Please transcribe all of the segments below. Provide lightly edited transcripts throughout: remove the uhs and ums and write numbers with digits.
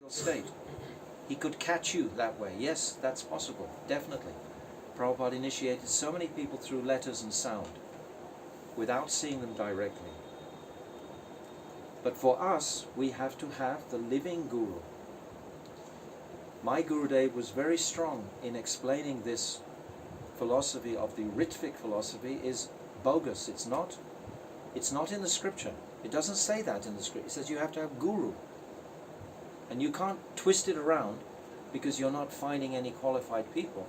state. He could catch you that way. Yes, that's possible, definitely. Prabhupada initiated so many people through letters and sound without seeing them directly. But for us, we have to have the living Guru. My Gurudev was very strong in explaining this philosophy of the Ritvik philosophy is bogus. It's not in the scripture. It doesn't say that in the scripture. It says you have to have Guru. And you can't twist it around because you're not finding any qualified people.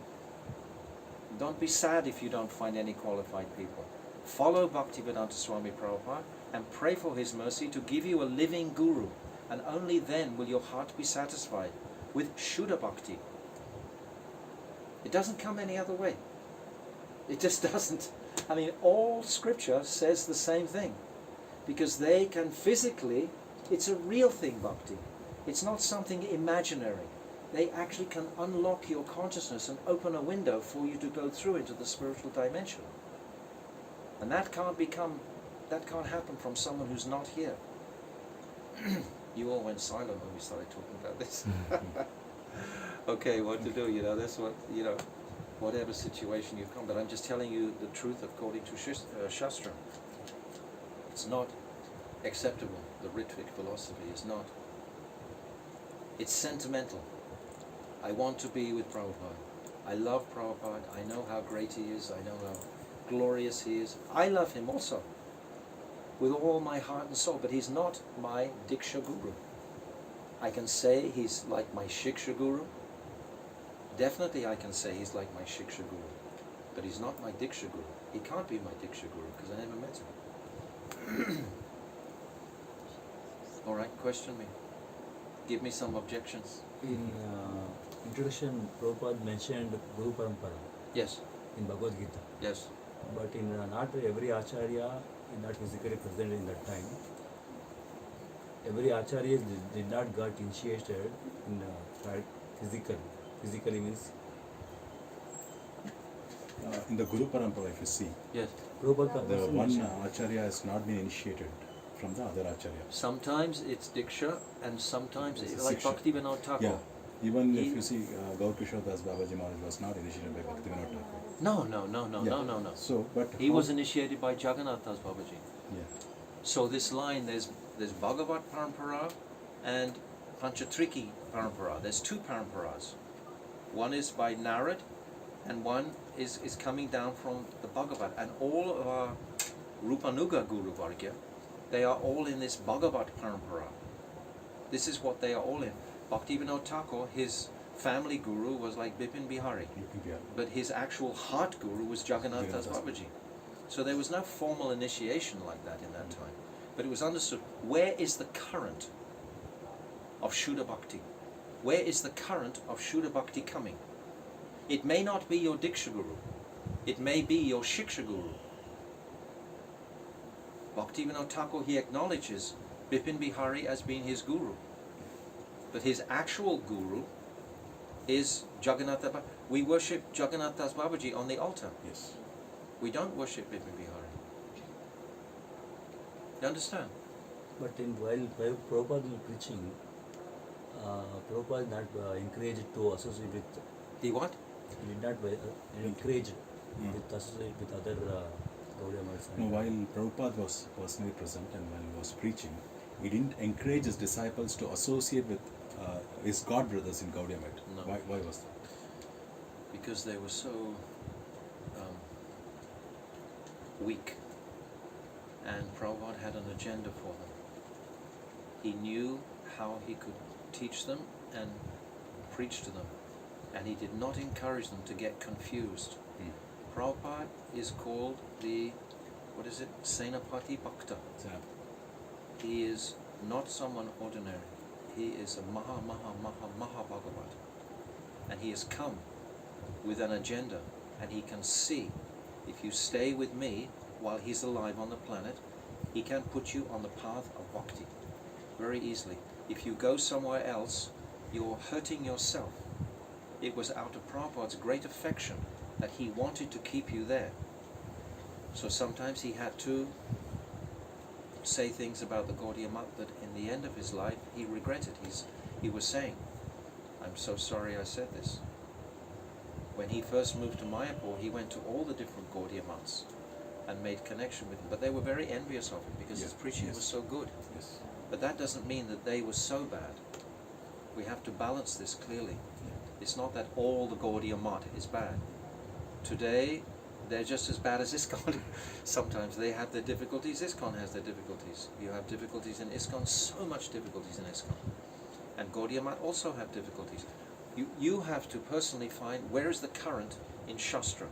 Don't be sad if you don't find any qualified people. Follow Bhaktivedanta Swami Prabhupada and pray for his mercy to give you a living Guru. And only then will your heart be satisfied with Shuddha Bhakti. It doesn't come any other way. It just doesn't. I mean, all scripture says the same thing. Because they can physically, it's a real thing, Bhakti. It's not something imaginary. They actually can unlock your consciousness and open a window for you to go through into the spiritual dimension. And that can't happen from someone who's not here. You all went silent when we started talking about this. Okay, what to do, that's what, whatever situation you come, but I'm just telling you the truth according to Shastra. It's not acceptable. The Ritvik philosophy is not. It's sentimental. I want to be with Prabhupada. I love Prabhupada. I know how great he is. I know how glorious he is. I love him also with all my heart and soul, but he's not my Diksha Guru. I can say he's like my Shiksha Guru. Definitely I can say he's like my Shiksha Guru, but he's not my Diksha Guru. He can't be my Diksha Guru because I never met him. All right, question me. Give me some objections. In introduction, Prabhupada mentioned Guru Parampara. Yes. In Bhagavad Gita. Yes. But in not every Acharya is not physically present in that time. Every Acharya did not got initiated in physically. Physically means in the Guru Parampara, if you see, yes, the one Acharya has not been initiated from the other Acharya. Sometimes it's Diksha and sometimes it's like Bhaktivedanta Thakur. Yeah. Even if you see Gaur Kishore Das Babaji Maharaj was not initiated by Bhaktivedanta Thakur. No. So, but he was initiated by Jagannath Das Babaji. Yeah. So this line, there's Bhagavat Parampara and Panchatriki Parampara. There's two Paramparas. One is by Narad and one is coming down from the Bhagavat. And all of our Rupanuga Guru Vargya, they are all in this Bhagavat Parampara. This is what they are all in. Bhaktivedanta Thakur, his family guru was like Bipin Bihari. But his actual heart guru was Jagannath Das Babaji. So there was no formal initiation like that in that time. But it was understood, where is the current of Shuddha Bhakti? Where is the current of Shuddha Bhakti coming? It may not be your Diksha Guru. It may be your Shiksha Guru. Bhaktivedanta Thakur, he acknowledges Bipin Bihari as being his guru. But his actual guru is Jagannath Das Babaji. We worship Jagannath Das Babaji on the altar. Yes. We don't worship Bipin Bihari. You understand? But while Prabhupada was preaching, Prabhupada not encouraged to associate with. The what? He did not encourage with associate with other Gaudiya Maths. No, while Prabhupada was personally present and when he was preaching, he didn't encourage his disciples to associate with his god brothers in Gaudiya Math. No. Why was that? Because they were so weak. And Prabhupada had an agenda for them. He knew how he could teach them and preach to them. And he did not encourage them to get confused. Prabhupada is called the, Senapati Bhakta. He is not someone ordinary. He is a Maha Bhagavat. And he has come with an agenda. And he can see, if you stay with me while he's alive on the planet, he can put you on the path of bhakti very easily. If you go somewhere else, you're hurting yourself. It was out of Prabhupada's great affection that he wanted to keep you there. So sometimes he had to say things about the Gaudiya Math that in the end of his life he regretted. he was saying, I'm so sorry I said this. When he first moved to Mayapur, he went to all the different Gaudiya monks and made connection with them, but they were very envious of him because his preaching was so good. Yes. But that doesn't mean that they were so bad. We have to balance this clearly. It's not that all the Gaudiya Math is bad. Today, they're just as bad as ISKCON. Sometimes they have their difficulties, ISKCON has their difficulties. You have difficulties in ISKCON, so much difficulties in ISKCON. And Gaudiya Math also have difficulties. You have to personally find where is the current in Shastra.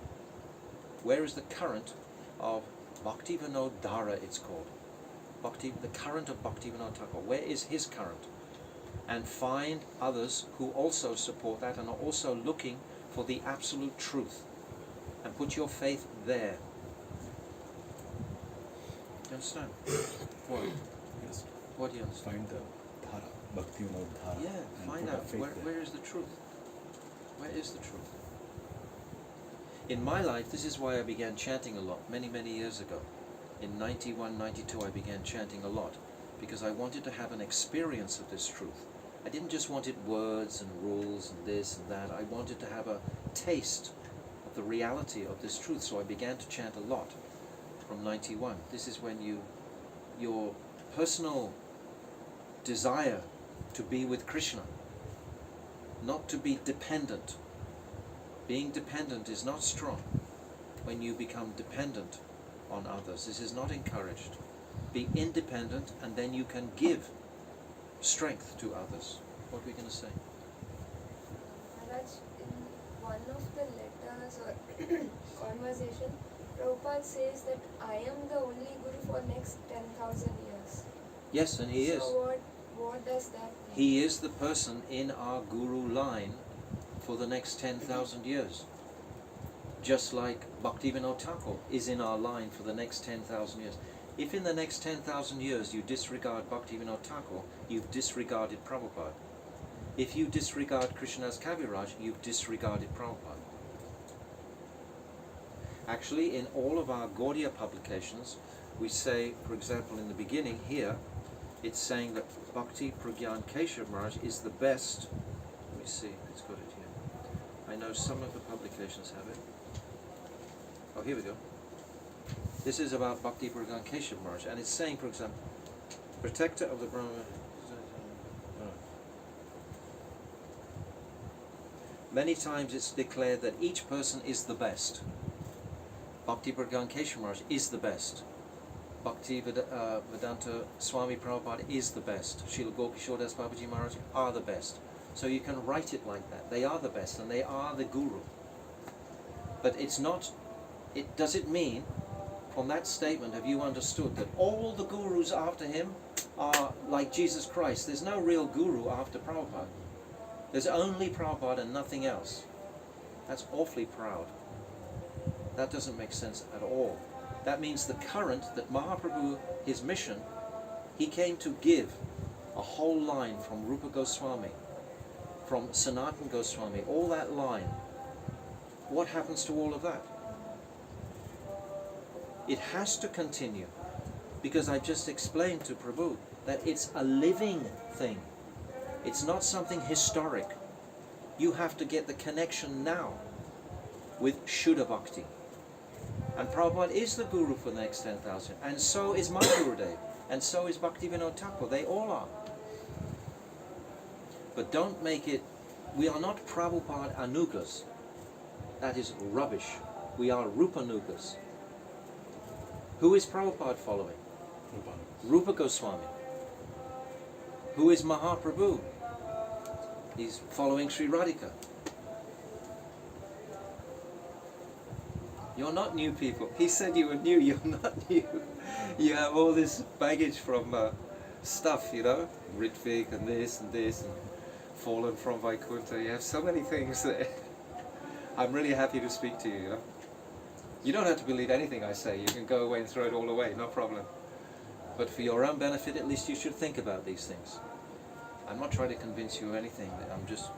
Where is the current of Bhakti Vinod Dhara, it's called. The current of Bhakti Vinod Thakur. Where is his current? And find others who also support that and are also looking for the absolute truth. And put your faith there. Do you understand? What? Yes. What do you understand? Find the dhara, Bhakti Vinod Dhara. Yeah, and find put our out faith there. where is the truth. Where is the truth? In my life, this is why I began chanting a lot many, many years ago. In 91, 92, I began chanting a lot because I wanted to have an experience of this truth. I didn't just want it words and rules and this and that. I wanted to have a taste of the reality of this truth, so I began to chant a lot from 91. This is when your personal desire to be with Krishna, not to be dependent. Being dependent is not strong. When you become dependent on others, this is not encouraged. Be independent, and then you can give strength to others. What are we going to say? Maharaj, in one of the letters or conversation, Prabhupada says that I am the only Guru for next 10,000 years. Yes, and he is. So what does that mean? He is the person in our Guru line for the next 10,000 years. Just like Bhaktivinoda Thakur is in our line for the next 10,000 years. If in the next 10,000 years you disregard Bhaktivinoda Thakur, you've disregarded Prabhupada. If you disregard Krishnadas Kaviraj, you've disregarded Prabhupada. Actually, in all of our Gaudiya publications, we say, for example, in the beginning here, it's saying that Bhakti Pragyan Keshav Maharaj is the best. Let me see if it's got it here. I know some of the publications have it. Oh, here we go. This is about Bhakti Pragyan Keshav Maharaj, and it's saying, for example, protector of the Brahma. Many times it's declared that each person is the best. Bhakti Pragyan Keshav Maharaj is the best. Bhakti Vedanta Swami Prabhupada is the best. Srila Gopkishore Das Babaji Maharaj are the best. So you can write it like that. They are the best and they are the Guru. But it's not, does it mean, from that statement have you understood that all the Gurus after him are like Jesus Christ? There's no real Guru after Prabhupada. There's only Prabhupada and nothing else. That's awfully proud. That doesn't make sense at all. That means the current that Mahaprabhu, his mission, he came to give a whole line from Rupa Goswami, from Sanatana Goswami, all that line. What happens to all of that? It has to continue, because I just explained to Prabhu that it's a living thing. It's not something historic. You have to get the connection now with Shuddha Bhakti. And Prabhupada is the Guru for the next 10,000. And so is my Gurudev. And so is Bhaktivinoda Thakur. They all are. But don't make it, we are not Prabhupada Anugas. That is rubbish. We are Rupanugas. Who is Prabhupada following? Rupa Goswami. Who is Mahaprabhu? He's following Sri Radhika. You're not new people. He said you were new. You're not new. You have all this baggage from stuff, you know, Ritvik and this and fallen from Vaikuntha. You have so many things there. I'm really happy to speak to you, you know. You don't have to believe anything I say. You can go away and throw it all away, no problem. But for your own benefit, at least you should think about these things. I'm not trying to convince you of anything. I'm just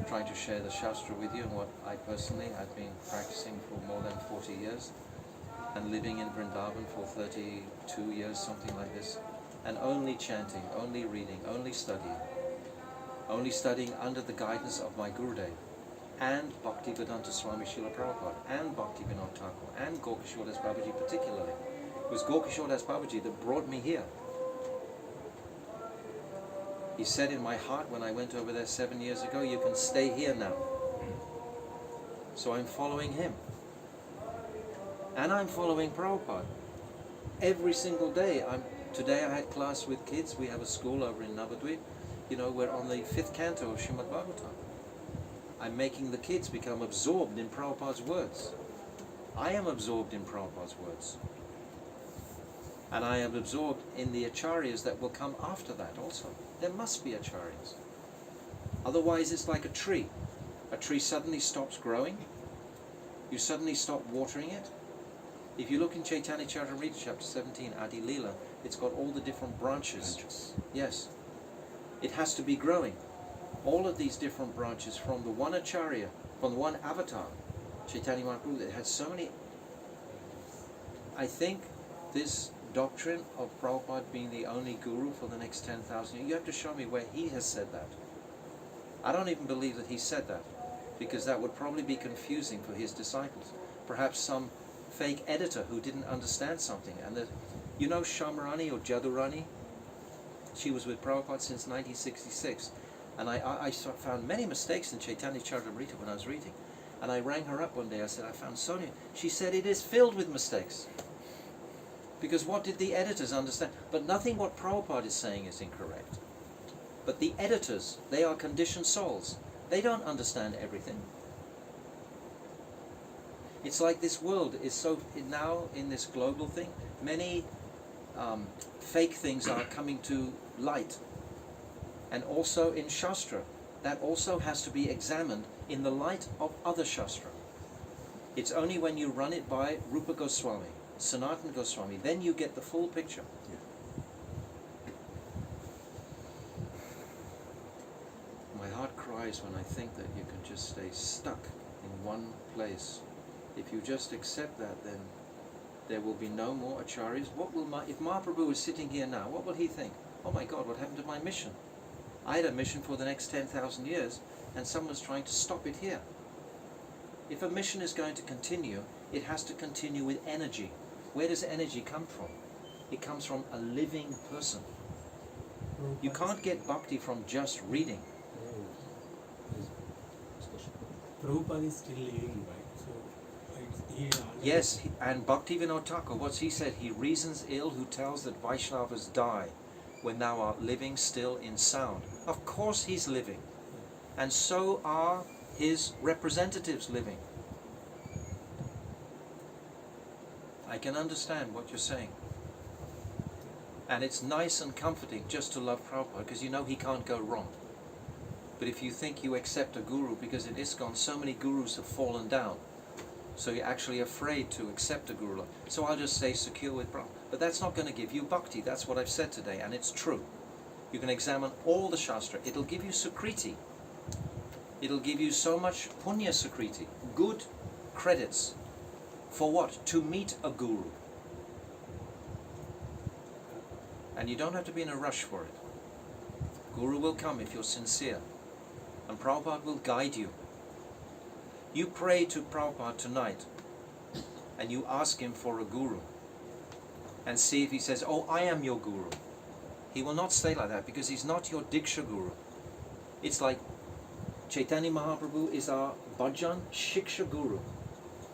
trying to share the Shastra with you and what I personally have been practicing for more than 40 years and living in Vrindavan for 32 years, something like this, and only chanting, only reading, only studying, only studying under the guidance of my Gurudev, and Bhaktivedanta Swami Srila Prabhupada, and Bhaktivinoda Thakur, and Gorkishore Das Babaji particularly. It was Gorkishore Das Babaji that brought me here. He said in my heart when I went over there 7 years ago, you can stay here now. So I'm following him. And I'm following Prabhupada. Every single day. Today I had class with kids. We have a school over in Navadvip. You know, we're on the 5th canto of Srimad Bhagavatam. I'm making the kids become absorbed in Prabhupada's words. I am absorbed in Prabhupada's words. And I am absorbed in the acharyas that will come after that also. There must be acharyas. Otherwise it's like a tree. A tree suddenly stops growing. You suddenly stop watering it. If you look in Chaitanya Charitamrita chapter 17, Adi Leela, it's got all the different branches. Yes. It has to be growing. All of these different branches from the one acharya, from the one avatar, Chaitanya Mahaprabhu, that had so many. I think this doctrine of Prabhupada being the only guru for the next 10,000 years, you have to show me where he has said that. I don't even believe that he said that, because that would probably be confusing for his disciples. Perhaps some fake editor who didn't understand something. And that, you know Shamarani or Jadurani? She was with Prabhupada since 1966. And I found many mistakes in Chaitanya Charitamrita when I was reading. And I rang her up one day, I said, I found Sonia. She said, it is filled with mistakes. Because what did the editors understand? But nothing what Prabhupada is saying is incorrect. But the editors, they are conditioned souls. They don't understand everything. It's like this world is so, now in this global thing, many fake things are coming to light. And also in Shastra, that also has to be examined in the light of other Shastra. It's only when you run it by Rupa Goswami, Sanatana Goswami, then you get the full picture. Yeah. My heart cries when I think that you can just stay stuck in one place. If you just accept that, then there will be no more acharyas. If Mahaprabhu is sitting here now, what will he think? Oh my God, what happened to my mission? I had a mission for the next 10,000 years, and someone's trying to stop it here. If a mission is going to continue, it has to continue with energy. Where does energy come from? It comes from a living person. You can't get bhakti from just reading. Prabhupada is still living, right? So Yes, and Bhaktivinoda Thakur, what's he said? He reasons ill who tells that Vaishnavas die when thou art living still in sound. Of course he's living. And so are his representatives living. I can understand what you're saying. And it's nice and comforting just to love Prabhupada, because you know he can't go wrong. But if you think you accept a guru, because in ISKCON so many gurus have fallen down, so you're actually afraid to accept a guru. So I'll just say secure with Prabhupada. But that's not going to give you bhakti. That's what I've said today, and it's true. You can examine all the Shastra. It'll give you sukriti. It'll give you so much punya sukriti, good credits. For what? To meet a guru. And you don't have to be in a rush for it. Guru will come if you're sincere. And Prabhupada will guide you. You pray to Prabhupada tonight and you ask him for a guru. And see if he says, oh, I am your guru. He will not say like that, because he's not your Diksha guru. It's like Chaitanya Mahaprabhu is our bhajan shiksha guru.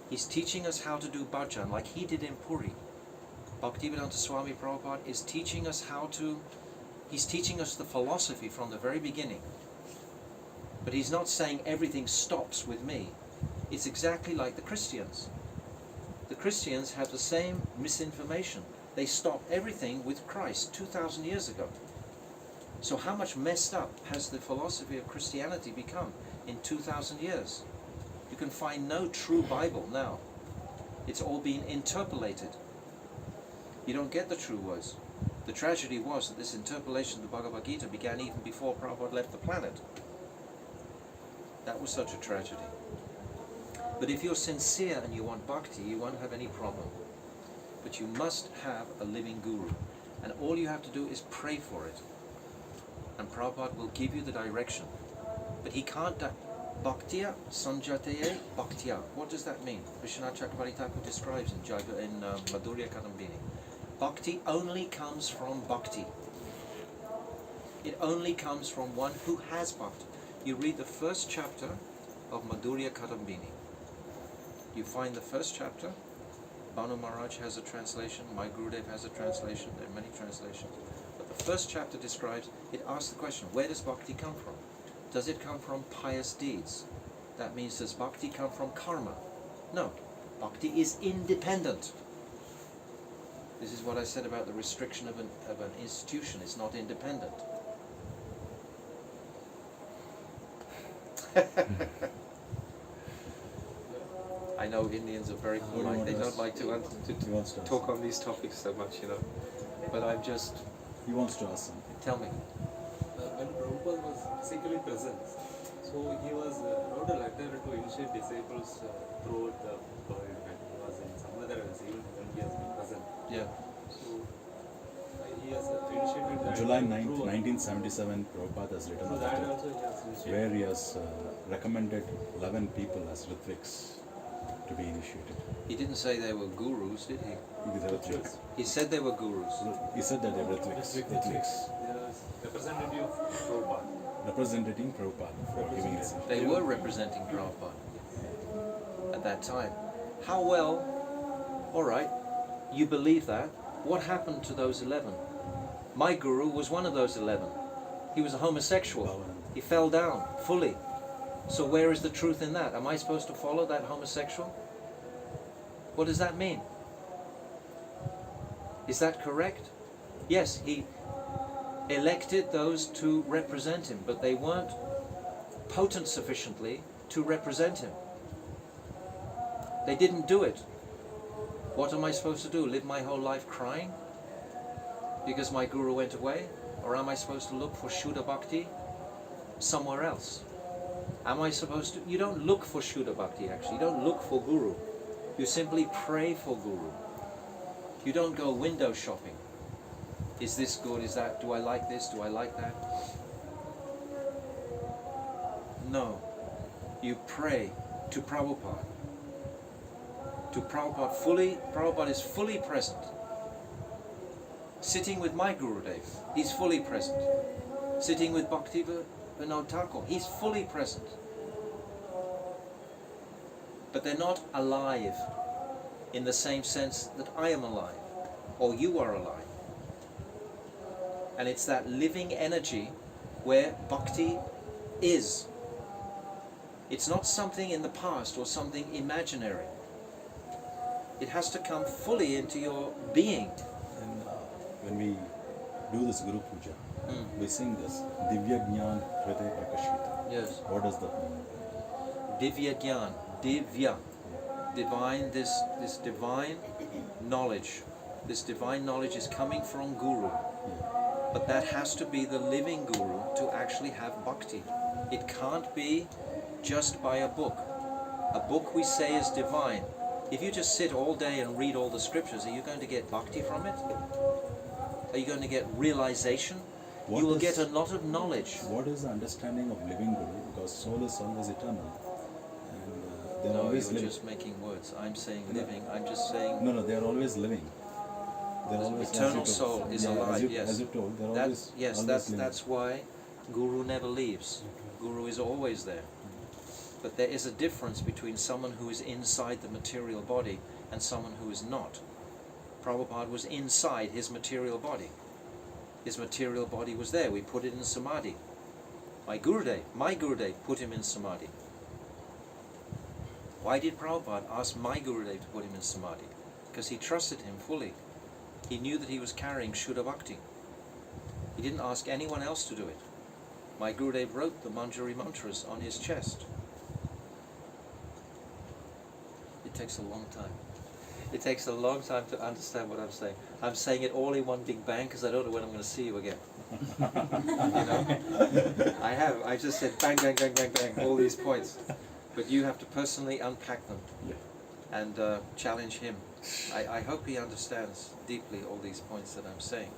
He's teaching us how to do bhajan like he did in Puri. Bhaktivedanta Swami Prabhupada is teaching us he's teaching us the philosophy from the very beginning. But he's not saying everything stops with me. It's exactly like the Christians. The Christians have the same misinformation. They stopped everything with Christ 2,000 years ago. So how much messed up has the philosophy of Christianity become in 2,000 years? You can find no true Bible now. It's all been interpolated. You don't get the true words. The tragedy was that this interpolation of the Bhagavad Gita began even before Prabhupada left the planet. That was such a tragedy. But if you're sincere and you want bhakti, you won't have any problem. But you must have a living guru. And all you have to do is pray for it. and Prabhupada will give you the direction. But he can't Bhaktiya Sanjataye Bhaktiya. What does that mean? Vishwanath Chakravarti Thakur describes in Madhurya Kadambini. Bhakti only comes from bhakti. It only comes from one who has bhakti. You read the first chapter of Madhurya Kadambini. You find the first chapter. Banu Maharaj has a translation, my Gurudev has a translation, there are many translations. But the first chapter describes, it asks the question, where does bhakti come from? Does it come from pious deeds? That means, does bhakti come from karma? No. Bhakti is independent. This is what I said about the restriction of an institution. It's not independent. I know Indians are very polite. They don't like to talk on these topics so much, you know. But I'm just... He wants to ask something. Tell me. When Prabhupada was physically present, so he was wrote a letter to initiate disciples throughout the world, and he was in some other areas, even when he has been present. Yeah. So he has initiated that. July 9th, 1977, Prabhupada has written a So that letter also he has initiated. where he has recommended 11 people as Ritviks to be initiated. He didn't say they were gurus, did he? Rituals. He said they were gurus. He said that they were Ritviks. There was representative of Prabhupada. Representing Prabhupada for giving his. They were representing Prabhupada at that time. How well, alright, you believe that. What happened to those 11? My guru was one of those 11. He was a homosexual. He fell down fully. So where is the truth in that? Am I supposed to follow that homosexual? What does that mean? Is that correct? Yes, he elected those to represent him, but they weren't potent sufficiently to represent him. They didn't do it. What am I supposed to do? Live my whole life crying because my guru went away? Or am I supposed to look for Shuddha Bhakti somewhere else? Am I supposed to? You don't look for Shuddha Bhakti actually. You don't look for guru. You simply pray for guru. You don't go window shopping. Is this good? Is that? Do I like this? Do I like that? No. You pray to Prabhupada. To Prabhupada fully. Prabhupada is fully present. Sitting with my Gurudev, he's fully present. Sitting with Bhakti Vinod Thakur, he's fully present. But they're not alive in the same sense that I am alive, or you are alive. And it's that living energy where bhakti is. It's not something in the past or something imaginary. It has to come fully into your being. And when we do this Guru Puja, we sing this Divya Jnana Hriday Prakashita. Yes. What does that mean? Divya Gyan, Divya, divine, this divine knowledge. This divine knowledge is coming from Guru. But that has to be the living Guru to actually have bhakti. It can't be just by a book. A book we say is divine. If you just sit all day and read all the scriptures, are you going to get bhakti from it? Are you going to get realization? You will get a lot of knowledge. What is the understanding of living Guru? Because soul is always eternal. And they're No, always you're living. just making words. I'm saying living. I'm just saying No, they're always living. They're always, eternal soul is alive. As you told, they're That's, always yes, always living. that's why Guru never leaves. Guru is always there. But there is a difference between someone who is inside the material body and someone who is not. Prabhupada was inside his material body. His material body was there. We put it in samadhi. My Gurudev put him in samadhi. Why did Prabhupada ask my Gurudev to put him in samadhi? Because he trusted him fully. He knew that he was carrying Shuddha Bhakti. He didn't ask anyone else to do it. My Gurudev wrote the Manjari mantras on his chest. It takes a long time. It takes a long time to understand what I'm saying. I'm saying it all in one big bang because I don't know when I'm going to see you again. You know? I just said bang, bang, bang, bang, bang, all these points. But you have to personally unpack them and challenge him. I hope he understands deeply all these points that I'm saying.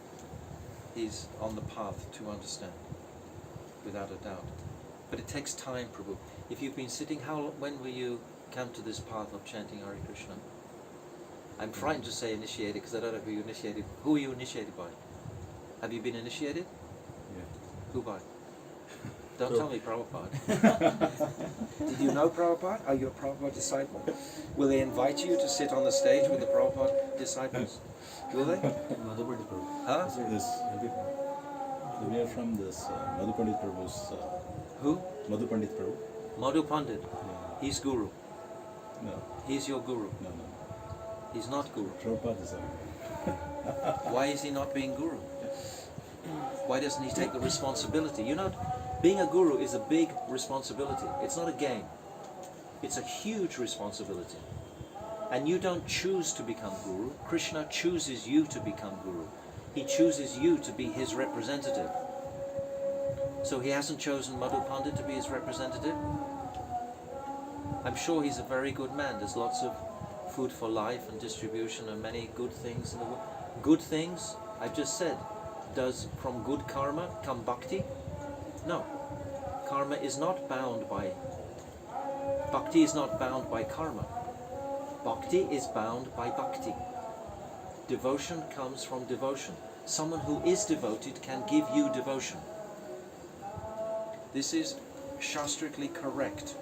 He's on the path to understand. without a doubt. But it takes time, Prabhu. If you've been sitting, when will you come to this path of chanting Hare Krishna? I'm frightened to say initiated because I don't know who you initiated. Who are you initiated by? Have you been initiated? Yeah. Who by? Don't tell me Prabhupada. Did you know Prabhupada? Are you a Prabhupada disciple? Will they invite you to sit on the stage with the Prabhupada disciples? Will they? Madhupandi Prabhu. Huh? This, so we are from this Madhu Pandit Prabhu's. Who? Madhu Pandit Prabhu. Madhu Pandit. Yeah. He's guru. No, He's your guru. no. He's not guru. Prabhupada is Why is he not being guru? Why doesn't he take the responsibility? You know, being a guru is a big responsibility. It's not a game. It's a huge responsibility. And you don't choose to become guru. Krishna chooses you to become guru. He chooses you to be his representative. So he hasn't chosen Madhu Pandit to be his representative? I'm sure he's a very good man. There's lots of food for life and distribution and many good things in the world. Good things, I've just said. Does from good karma come bhakti? No. Karma is not bound by... Bhakti is not bound by karma. Bhakti is bound by bhakti. Devotion comes from devotion. Someone who is devoted can give you devotion. This is shastrically correct.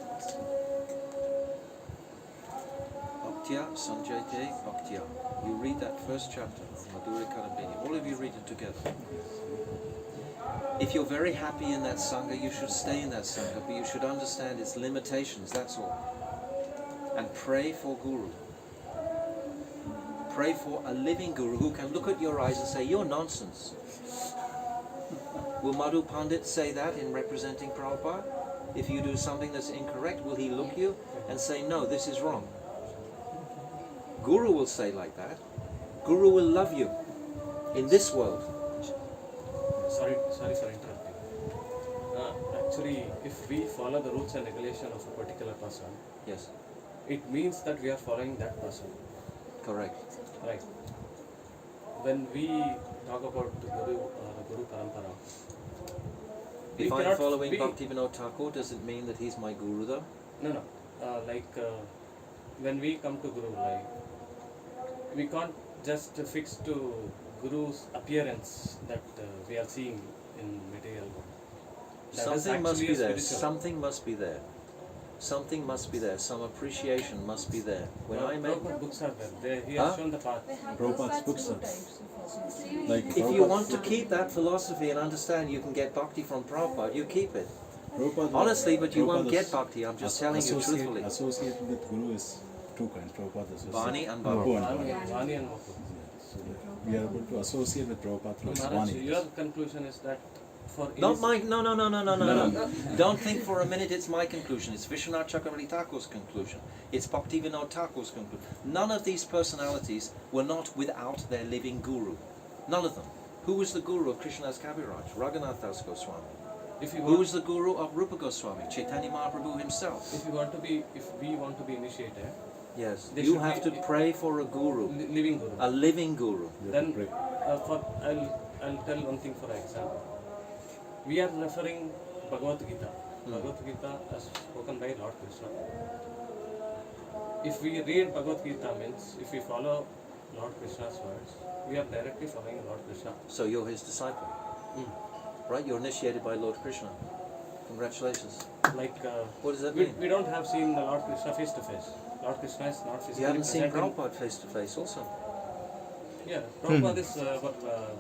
Bhaktya Sanjayate Bhaktya. You read that first chapter of Madhurya Karambini. All of you read it together. If you're very happy in that Sangha, you should stay in that Sangha, but you should understand its limitations, that's all. And pray for Guru. Pray for a living Guru who can look at your eyes and say, you're nonsense. Will Madhu Pandit say that in representing Prabhupada? If you do something that's incorrect, will he look you and say, no, this is wrong? Guru will say like that. Guru will love you in this world. Sorry for interrupting. Actually, if we follow the rules and regulation of a particular person, Yes, it means that we are following that person. correct. Right. When we talk about the Guru Parampara, we If I'm cannot following be- Bhaktivinoda Thakur, does it mean that he's my Guru though? No. When we come to Guru, we can't just fix to Guru's appearance that we are seeing in material world. That is Something must actually be a there. spiritual. Something must be there. Something must be there. Some appreciation must be there. When I met, Prabhupada books are there. He Huh? has shown the path. Prabhupada's books are like if you Prabhupada- want to keep that philosophy and understand you can get bhakti from Prabhupada, you keep it. Prabhupada- Honestly, but you won't Prabhupada's get bhakti. I'm just telling you truthfully. Associated with Guru is two kinds. Prabhupada associated. Vani and Vapu Vapu. and Vani. Vani and Vapu. So we are able to associate with Prabhupada through his Maharaj, Vani. your conclusion is that for Not my, no. Don't think for a minute it's my conclusion. It's Vishwanath Chakravarti Thakur's conclusion. It's Bhaktivinoda Thakur's conclusion. None of these personalities were not without their living guru. None of them. Who was the guru of Krishnadas Kaviraj? Raghunath Das Goswami. if you Who want, was the guru of Rupa Goswami? Chaitanya Mahaprabhu himself. if we want to be initiated, Yes. They You should have to be- pray for a guru. living Guru. A living guru. We have Then to pray. I'll tell one thing for example. We are referring Bhagavad Gita. Bhagavad Gita as spoken by Lord Krishna. If we read Bhagavad Gita means if we follow Lord Krishna's words, we are directly following Lord Krishna. So you're his disciple. Right? You're initiated by Lord Krishna. Congratulations. Like What does that we, mean? we don't have seen the Lord Krishna face to face. Lord Krishna is not physically You haven't seen present in- Prabhupada face to face also. Yeah, Prabhupada is our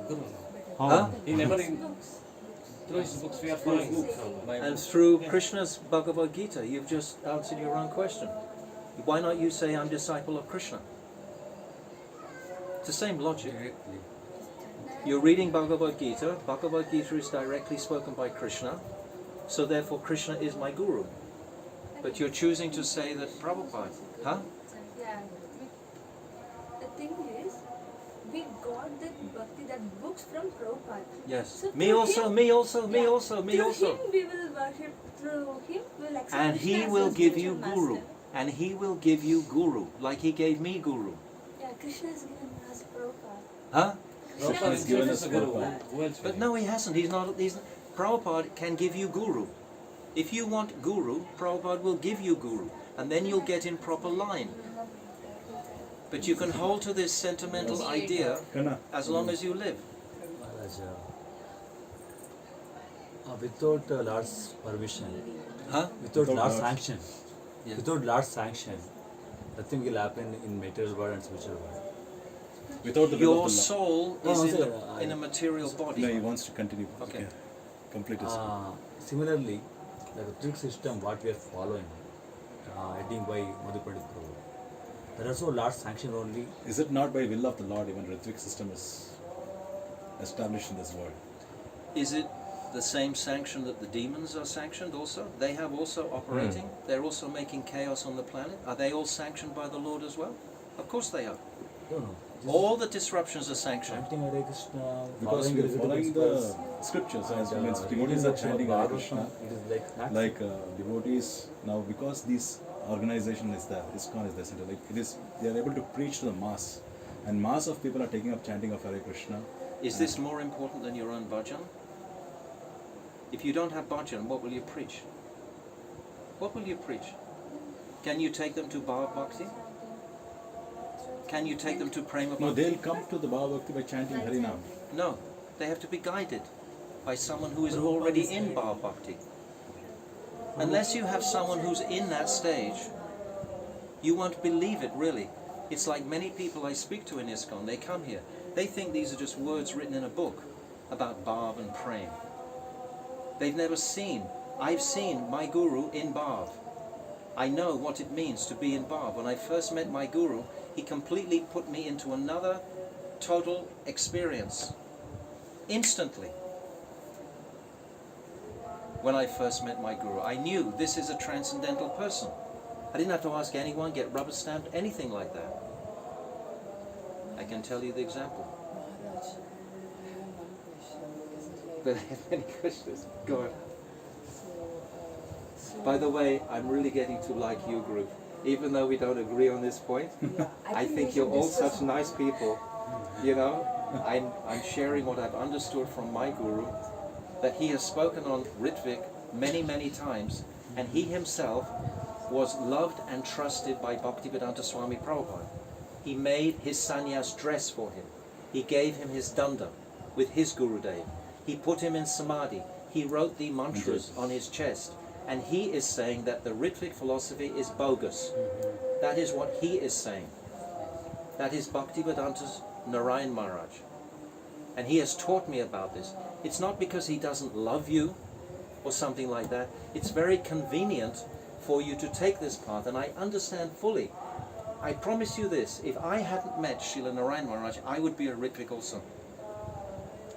Guru now. Huh? He never through his books we are following Prabhupada. And through Krishna's Bhagavad Gita, you've just answered your own question. Why not you say, I'm disciple of Krishna? It's the same logic. You're reading Bhagavad Gita. Bhagavad Gita is directly spoken by Krishna. So therefore Krishna is my guru. But you're choosing to say that Prabhupada. Huh? Yeah. The thing is, we got that bhakti, that books from Prabhupada. Yes. So Me through also, him- me also, me Yeah. also, me Through also. him we will worship. Through him we will accept And Krishna he as will our give you spiritual guru. master. And he will give you guru, like he gave me guru. Yeah, Krishna has given us Prabhupada. Huh? Prabhupada has given himself is us a Guru. Prabhupada. Who else will But he? no, he hasn't. He's not. Prabhupada can give you guru. If you want guru, Prabhupada will give you guru, and then you'll get in proper line. But you can hold to this sentimental idea as long as you live. Maharaj, without Lord's permission, without Lord's Lord's- sanction, Yeah. without Lord's sanction, nothing will happen in material world and spiritual world. Without the will Your of the Lord. soul No, is no, in, sir, in a material body. No, he wants to continue. Okay. Complete his. Similarly, the Ritvik system, what we are following, heading by Madhupadi Prabhu, there are also Lord's sanction only. Is it not by will of the Lord even Ritvik system is established in this world? Is it the same sanction that the demons are sanctioned also? They have also operating. They're also making chaos on the planet. Are they all sanctioned by the Lord as well? Of course they are. No, no. All the disruptions are sanctioned. Chanting Hare Krishna, Because we are following the scriptures as and, means devotees reading are the chanting Hare Bhagavatam, Krishna. it is like that. Like devotees now, because this organization is there, ISKCON is there, center, like it is, they are able to preach to the mass, and mass of people are taking up chanting of Hare Krishna. Is this more important than your own bhajan? If you don't have bhajan, what will you preach? What will you preach? Can you take them to Bhava Bhakti? Can you take them to Prema No, Bhakti? they'll come to the Bhava Bhakti by chanting Harinam. No, they have to be guided by someone who is already in Bhava Bhakti. Unless you have someone who's in that stage, you won't believe it really. It's like many people I speak to in ISKCON, they come here, they think these are just words written in a book about Bhav and Prem. They've never seen, I've seen my guru in Bhav. I know what it means to be in Bhav. When I first met my guru, he completely put me into another total experience. Instantly. When I first met my guru, I knew this is a transcendental person. I didn't have to ask anyone, get rubber stamped, anything like that. I can tell you the example. Maharaj, I have one question. This is like, But I have many questions. Go on. so, By the way, I'm really getting to like you, group. Even though we don't agree on this point, yeah, I we think should you're all discuss such nice people. You know, I'm sharing what I've understood from my guru, that he has spoken on Ritvik many, many times, and he himself was loved and trusted by Bhaktivedanta Swami Prabhupada. He made his sannyas dress for him. He gave him his danda with his Gurudev. He put him in samadhi. He wrote the mantras on his chest. And he is saying that the Ritvik philosophy is bogus. That is what he is saying. That is Bhaktivedanta's Narayan Maharaj. And he has taught me about this. It's not because he doesn't love you or something like that. It's very convenient for you to take this path, and I understand fully. I promise you this, if I hadn't met Srila Narayan Maharaj, I would be a Ritvik also.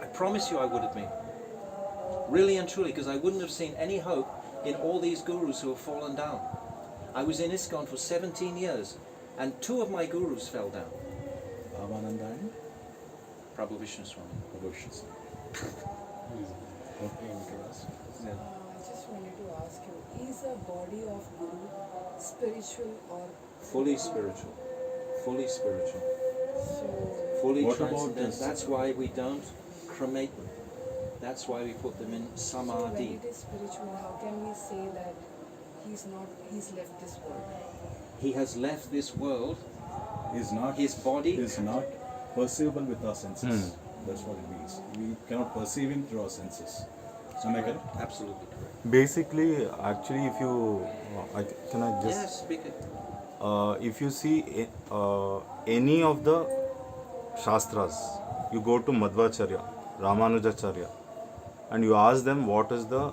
I promise you I would have been. Really and truly, because I wouldn't have seen any hope in all these gurus who have fallen down. I was in ISKCON for 17 years, and 2 of my gurus fell down. Bhavananda and Prabhu Vishnu Swami. Prabhu. I just wanted to ask you, is a body of Guru spiritual or Fully spiritual. Fully spiritual. so? Fully What about transcendental. this? That's why we don't cremate them. That's why we put them in So when samadhi. it is spiritual, how can we say that he's left this world? He has left this world. Is not His body is not perceivable with our senses. That's what it means. We cannot perceive him through our senses. Am I correct? Absolutely correct. Basically, actually, if you can I just Yes, speak it. if you see any of the shastras, you go to Madhvacharya, Ramanujacharya, and you ask them what is the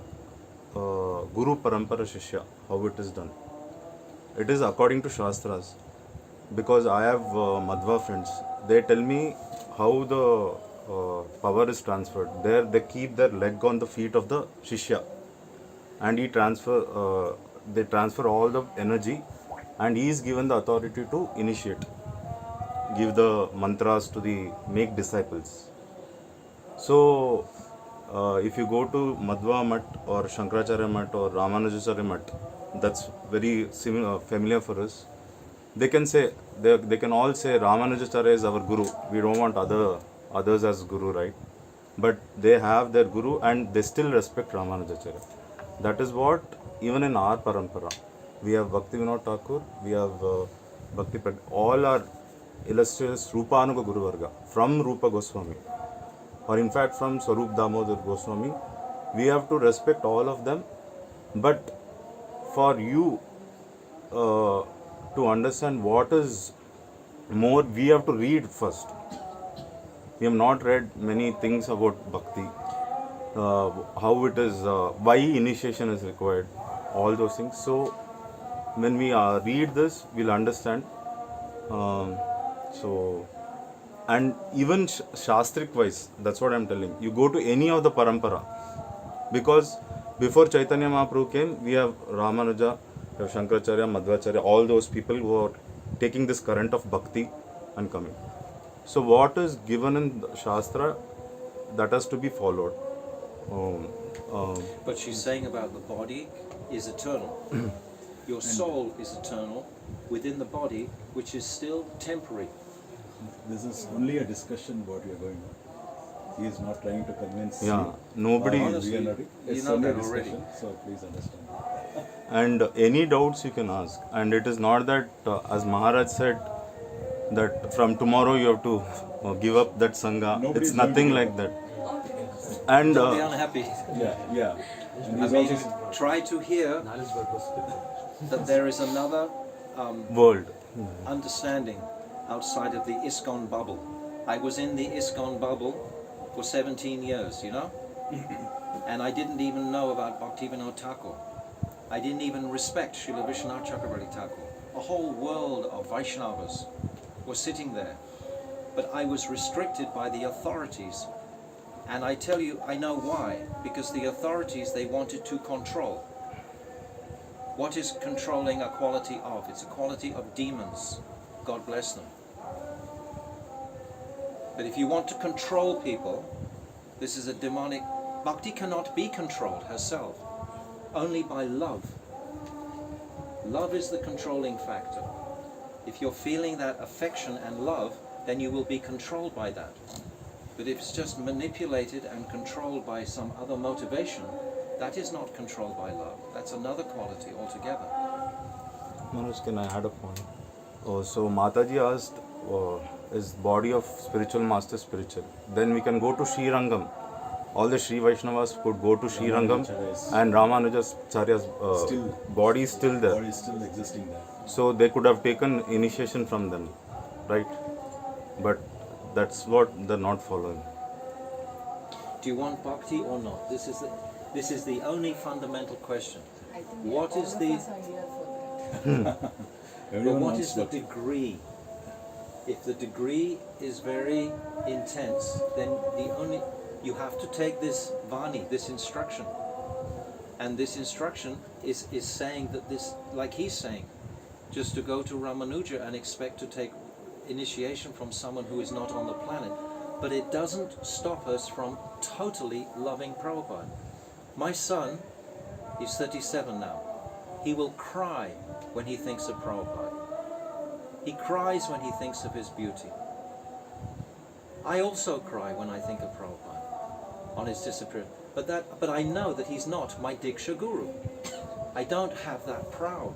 Guru Parampara Shishya, how it is done. It is according to shastras. Because I have Madhva friends, they tell me how the power is transferred. There they keep their leg on the feet of the Shishya, and they transfer all the energy, and he is given the authority to initiate, give the mantras to the make disciples. So if you go to Madhva Mat or Shankaracharya Mat or Ramanujacharya Mat, that's very familiar for us. They can say, they can all say Ramanujacharya is our guru. We don't want others as guru, right? but they have their guru and they still respect Ramanujacharya. That is what, even in our parampara, we have Bhakti Vinod Thakur, we have Bhakti Pad, all are illustrious Rupanuga Guru Varga from Rupa Goswami, or in fact from Swarup Damodar Goswami. We have to respect all of them, but for you to understand what is more, we have to read first. We have not read many things about bhakti, how it is, why initiation is required, all those things. So when we read this, we'll understand. So, and even shastric wise, that's what I'm telling. You go to any of the parampara, because before Chaitanya Mahaprabhu came, we have Ramanuja, we have Shankaracharya, Madhvacharya, all those people who are taking this current of bhakti and coming. So what is given in the Shastra, that has to be followed. But she's saying about the body is eternal. Your soul is eternal within the body, which is still temporary. This is only a discussion what we are going on. He is not trying to convince Yeah, you. nobody. Honestly, We are not, you it's know only a that already. discussion, so please understand. And any doubts you can ask. And it is not that, as Maharaj said, that from tomorrow you have to give up that Sangha. Nobody It's is going to nothing give like up. that. And Don't be unhappy. Yeah. And I he's mean, also try to hear that there is another world. understanding outside of the ISKCON bubble. I was in the ISKCON bubble for 17 years, you know? And I didn't even know about Bhaktivinoda Thakur. I didn't even respect Srila Vishwanath Chakravarti Thakur. A whole world of Vaishnavas were sitting there. But I was restricted by the authorities. And I tell you, I know why. Because the authorities, they wanted to control. What is controlling a quality of? It's a quality of demons. God bless them. But if you want to control people, this is a demonic. Bhakti cannot be controlled herself, only by love. Love is the controlling factor. If you're feeling that affection and love, then you will be controlled by that. But if it's just manipulated and controlled by some other motivation, that is not controlled by love. That's another quality altogether. Manoj, can I add a point? So Mataji asked, is body of spiritual master spiritual? Then we can go to Sri Rangam. All the Sri Vaishnavas could go to Sri Rangam, and Ramanujacharya's body is still there. body is still existing there. So they could have taken initiation from them, right? But that's what they're not following. Do you want bhakti or not? This is the only fundamental question. I think What all is of the- us are here for that. But Everyone what wants is the bhakti. degree? If the degree is very intense, then you have to take this vani, this instruction. And this instruction is saying that this, like he's saying, just to go to Ramanuja and expect to take initiation from someone who is not on the planet. But it doesn't stop us from totally loving Prabhupada. My son is 37 now. He will cry when he thinks of Prabhupada. He cries when he thinks of his beauty. I also cry when I think of Prabhupada on his disappearance. But I know that he's not my Diksha Guru. I don't have that proud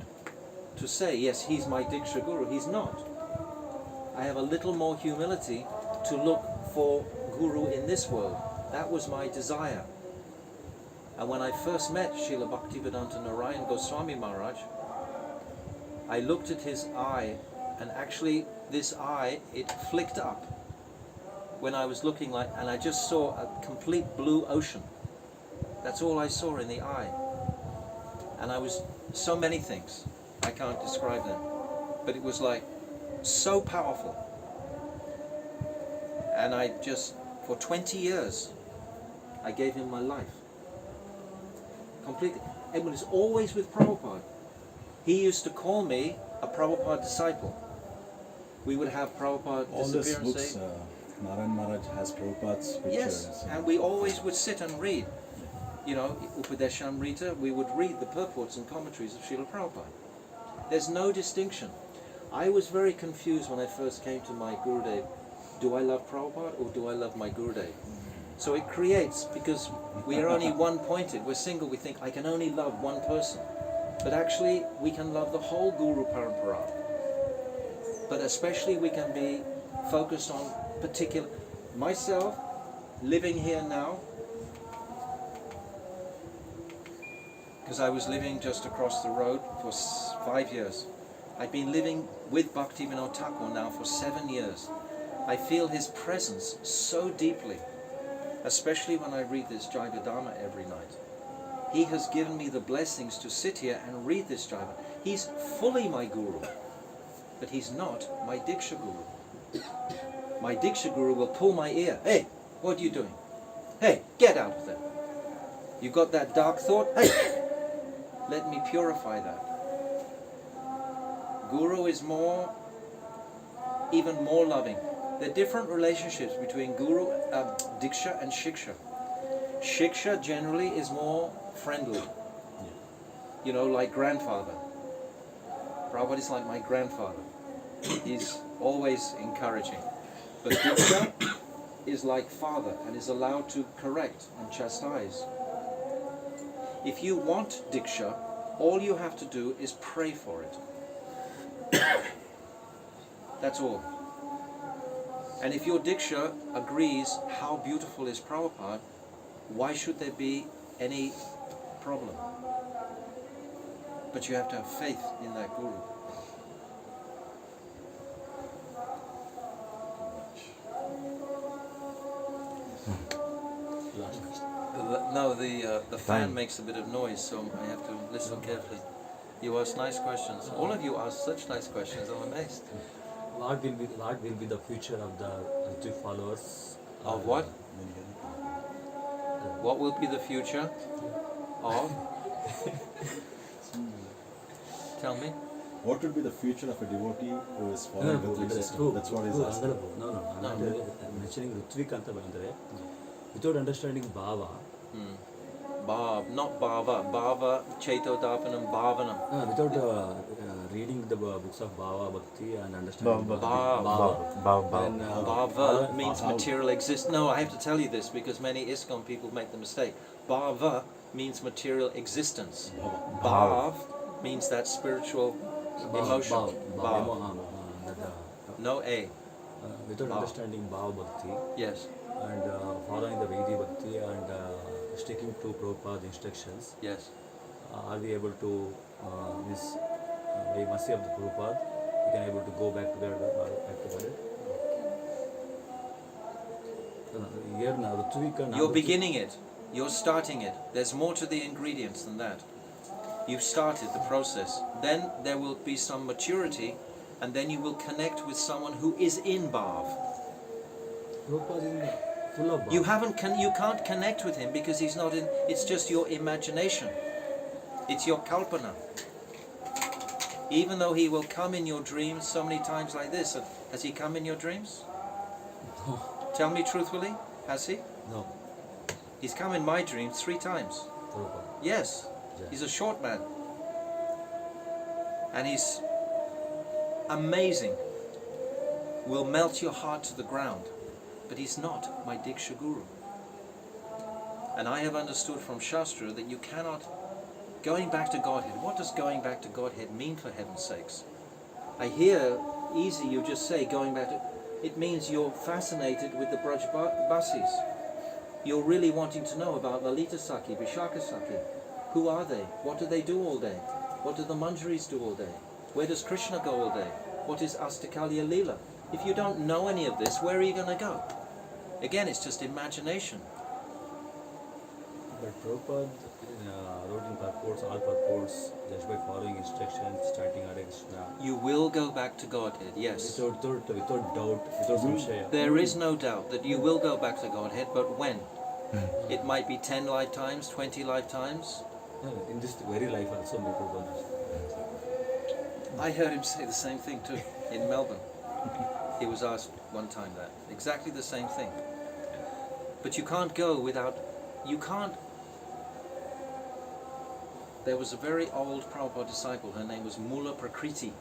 to say, yes, he's my Diksha Guru. He's not. I have a little more humility to look for Guru in this world. That was my desire. And when I first met Srila Bhaktivedanta Narayan Goswami Maharaj, I looked at his eye, and actually this eye, it flicked up when I was looking like, and I just saw a complete blue ocean. That's all I saw in the eye. And I was, so many things, I can't describe them. But it was like, so powerful. And I just, for 20 years, I gave him my life. Completely. It was always with Prabhupada. He used to call me a Prabhupada disciple. We would have Prabhupada All disappear these and books, say, Narayan Maharaj has Prabhupada's pictures. yes, and we always would sit and read. You know, Upadeshamrita, we would read the purports and commentaries of Srila Prabhupada. There's no distinction. I was very confused when I first came to my Gurudev. Do I love Prabhupada or do I love my Gurudev? So it creates, because we are only one-pointed, we're single, we think, I can only love one person. But actually, we can love the whole Guru Parampara. But especially we can be focused on particular... Myself, living here now, because I was living just across the road for 5 years. I've been living with Bhaktivinoda Thakur now for 7 years. I feel his presence so deeply, especially when I read this Jaiva Dharma every night. He has given me the blessings to sit here and read this Jaiva. He's fully my Guru, but he's not my Diksha Guru. My Diksha Guru will pull my ear. Hey, what are you doing? Hey, get out of there. You got that dark thought? Hey, let me purify that. Guru is even more loving. There are different relationships between Guru, Diksha and Shiksha. Shiksha generally is more friendly. You know, like grandfather. Prabhupada is like my grandfather. He's always encouraging. But Diksha is like father and is allowed to correct and chastise. If you want Diksha, all you have to do is pray for it. That's all. And if your Diksha agrees how beautiful is Prabhupada, why should there be any problem? But you have to have faith in that Guru. No, the fan makes a bit of noise, so I have to listen carefully. You ask nice questions. All of you ask such nice questions, I'm amazed. What will be the future of the Ritvik followers? Of what? What will be the future of? Tell me. What would be the future of a devotee who is following the Ritvik system? That's what he's asking. No. I'm mentioning Ritvik anta bandre. Without understanding Bhava. Bhav, not Bhava. Bhava, Chaitodapanam, Bhavanam. Without reading the books of Bhava, Bhakti and understanding Bhava means material existence. No, I have to tell you this because many ISKCON people make the mistake. Bhava means material existence. Bhav means that spiritual emotion. Bhav. No A. Without understanding Bhava Bhakti. Yes. And following the Vedi Bhakti and sticking to Prabhupada's instructions. Yes. Are we able to, by mercy of the Prabhupada, we can able to go back together or back together? Here now, Ritvik. You're beginning it. You're starting it. There's more to the ingredients than that. You've started the process. Then there will be some maturity, and then you will connect with someone who is in Bhav. Prabhupada is full of Bhav. You can't connect with him because he's not in. It's just your imagination. It's your kalpana. Even though he will come in your dreams so many times like this. Has he come in your dreams? No. Tell me truthfully, has he? No. He's come in my dreams 3 times. Prabhupada. Yes. Yeah. He's a short man. And he's amazing. Will melt your heart to the ground. But he's not my Diksha Guru. And I have understood from Shastra that you cannot... Going back to Godhead. What does going back to Godhead mean, for heaven's sakes? I hear easy you just say going back to... It means you're fascinated with the Brajbasis. You're really wanting to know about Lalita Saki, Vishaka Saki. Who are they? What do they do all day? What do the Manjaris do all day? Where does Krishna go all day? What is Astakalya Leela? If you don't know any of this, where are you going to go? Again, it's just imagination. But Prabhupada wrote in purports, all purports, just by following instructions, starting Hare Krishna. You will go back to Godhead, yes. Without doubt, without samshaya. There is no doubt that you will go back to Godhead, but when? It might be 10 lifetimes, 20 lifetimes. In this very life also, Prabhupada. I heard him say the same thing too, in Melbourne. He was asked one time that. Exactly the same thing. But you can't go without... You can't... There was a very old Prabhupada disciple, her name was Mula Prakriti.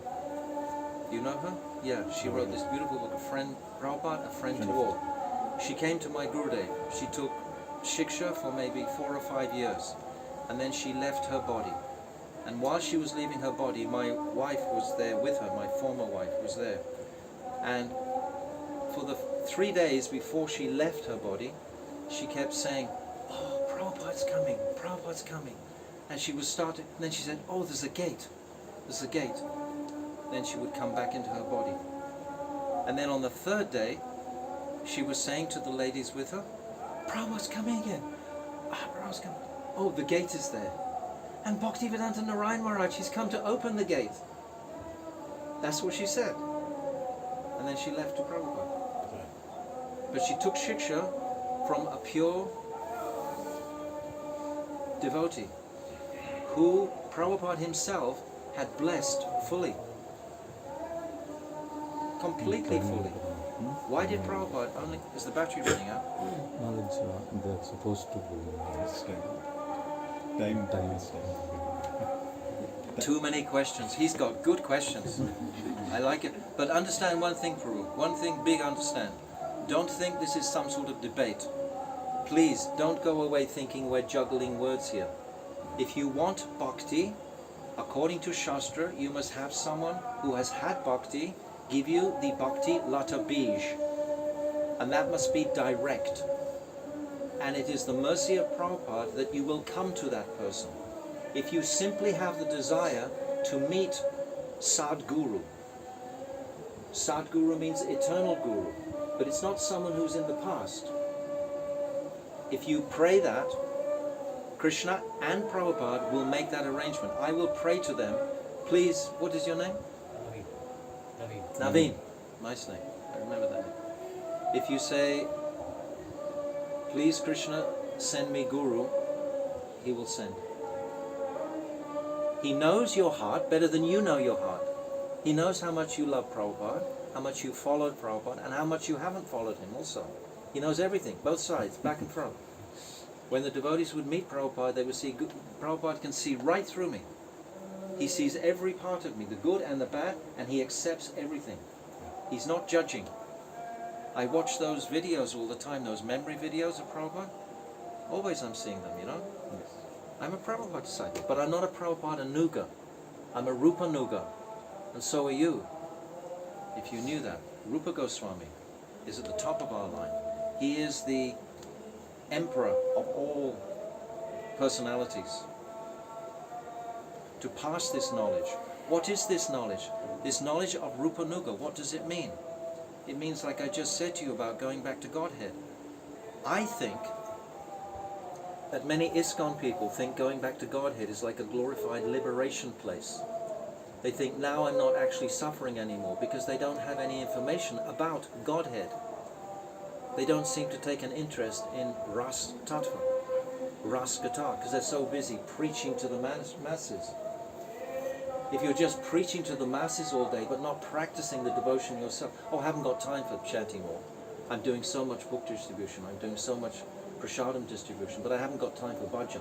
You know her? Yeah, she wrote this beautiful book, A Friend, Prabhupada, A Friend to All. She came to my Gurudev. She took shiksha for maybe 4 or 5 years, and then she left her body. And while she was leaving her body, my wife was there with her, my former wife was there. And for the 3 days before she left her body, she kept saying, "Oh, Prabhupada's coming, Prabhupada's coming." And she was starting, and then she said, "Oh, there's a gate, there's a gate." Then she would come back into her body. And then on the 3rd day, she was saying to the ladies with her, "Prabhupada's coming again. Prabhupada's coming. Oh, the gate is there. And Bhaktivedanta Narayan Maharaj, he's come to open the gate." That's what she said. And then she left to Prabhupada. But she took shiksha from a pure devotee who Prabhupada himself had blessed fully. Completely fully. Why did Prabhupada only... Is the battery running out? Knowledge, they're supposed to be. Time is time. Too many questions. He's got good questions. I like it. But understand one thing, Prabhu. One thing big understand. Don't think this is some sort of debate. Please, don't go away thinking we're juggling words here. If you want bhakti, according to Shastra, you must have someone who has had bhakti give you the bhakti lata bij. And that must be direct. And it is the mercy of Prabhupada that you will come to that person. If you simply have the desire to meet Sadguru. Sadguru means eternal guru, but it's not someone who's in the past. If you pray that, Krishna and Prabhupada will make that arrangement. I will pray to them. Please, what is your name? Naveen. Nice name. I remember that name. If you say, "Please Krishna, send me Guru," he will send. He knows your heart better than you know your heart. He knows how much you love Prabhupada, how much you followed Prabhupada, and how much you haven't followed him also. He knows everything, both sides, back and front. When the devotees would meet Prabhupada, they would see, Prabhupada can see right through me. He sees every part of me, the good and the bad, and he accepts everything. He's not judging. I watch those videos all the time, those memory videos of Prabhupada. Always I'm seeing them, you know. I'm a Prabhupada disciple, but I'm not a Prabhupada Nuga. I'm a Rupa Nuga. And so are you. If you knew that. Rupa Goswami is at the top of our line. He is the emperor of all personalities. To pass this knowledge. What is this knowledge? This knowledge of Rupa Nuga, what does it mean? It means, like I just said to you about going back to Godhead. I think that many ISKCON people think going back to Godhead is like a glorified liberation place. They think now I'm not actually suffering anymore because they don't have any information about Godhead. They don't seem to take an interest in Ras Tattva, Ras Gata, because they're so busy preaching to the masses. If you're just preaching to the masses all day but not practicing the devotion yourself, oh, I haven't got time for chanting more. I'm doing so much book distribution, I'm doing so much prasadam distribution, but I haven't got time for bhajan.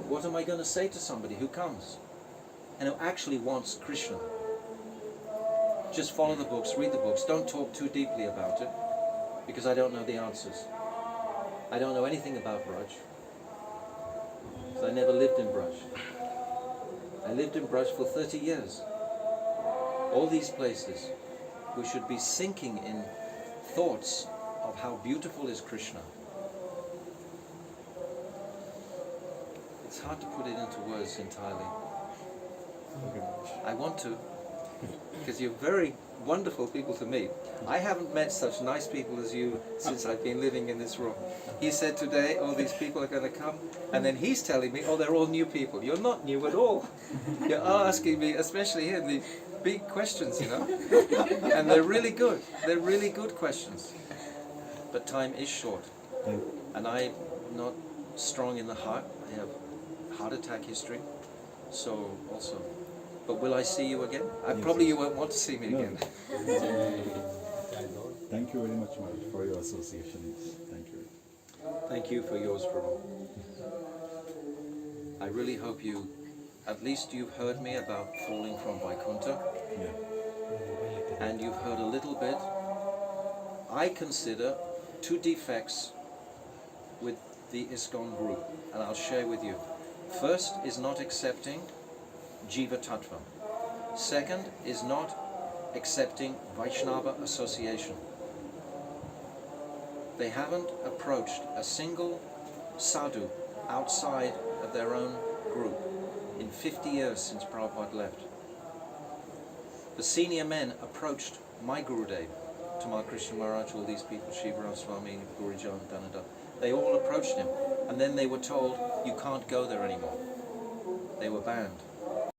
What am I going to say to somebody who comes and who actually wants Krishna? Just follow the books, read the books, don't talk too deeply about it, because I don't know the answers. I don't know anything about Braj, because I never lived in Braj. I lived in Braj for 30 years. All these places, we should be sinking in thoughts of how beautiful is Krishna. It's hard to put it into words entirely. I want to, because you're very wonderful people to meet. I haven't met such nice people as you since I've been living in this room. He said today, oh, these people are going to come, and then he's telling me, oh, they're all new people. You're not new at all. You're asking me, especially here, the big questions, you know. And they're really good. They're really good questions. But time is short. And I'm not strong in the heart. I have heart attack history. So also. But will I see you again? Probably you won't want to see me again. Thank you very much, Maharaj, for your association. Thank you. Thank you for yours, Prabhu. I really hope you, at least you've heard me about falling from Vaikuntha. Yeah. And you've heard a little bit. I consider two defects with the ISKCON group, and I'll share with you. First is not accepting Jiva Tattva. Second is not accepting Vaishnava association. They haven't approached a single sadhu outside of their own group in 50 years since Prabhupada left. The senior men approached my Gurudev, Tamal Krishna Maharaj, all these people, Shivaram Swami, Gurujan, Danada, they all approached him, and then they were told, you can't go there anymore. They were banned.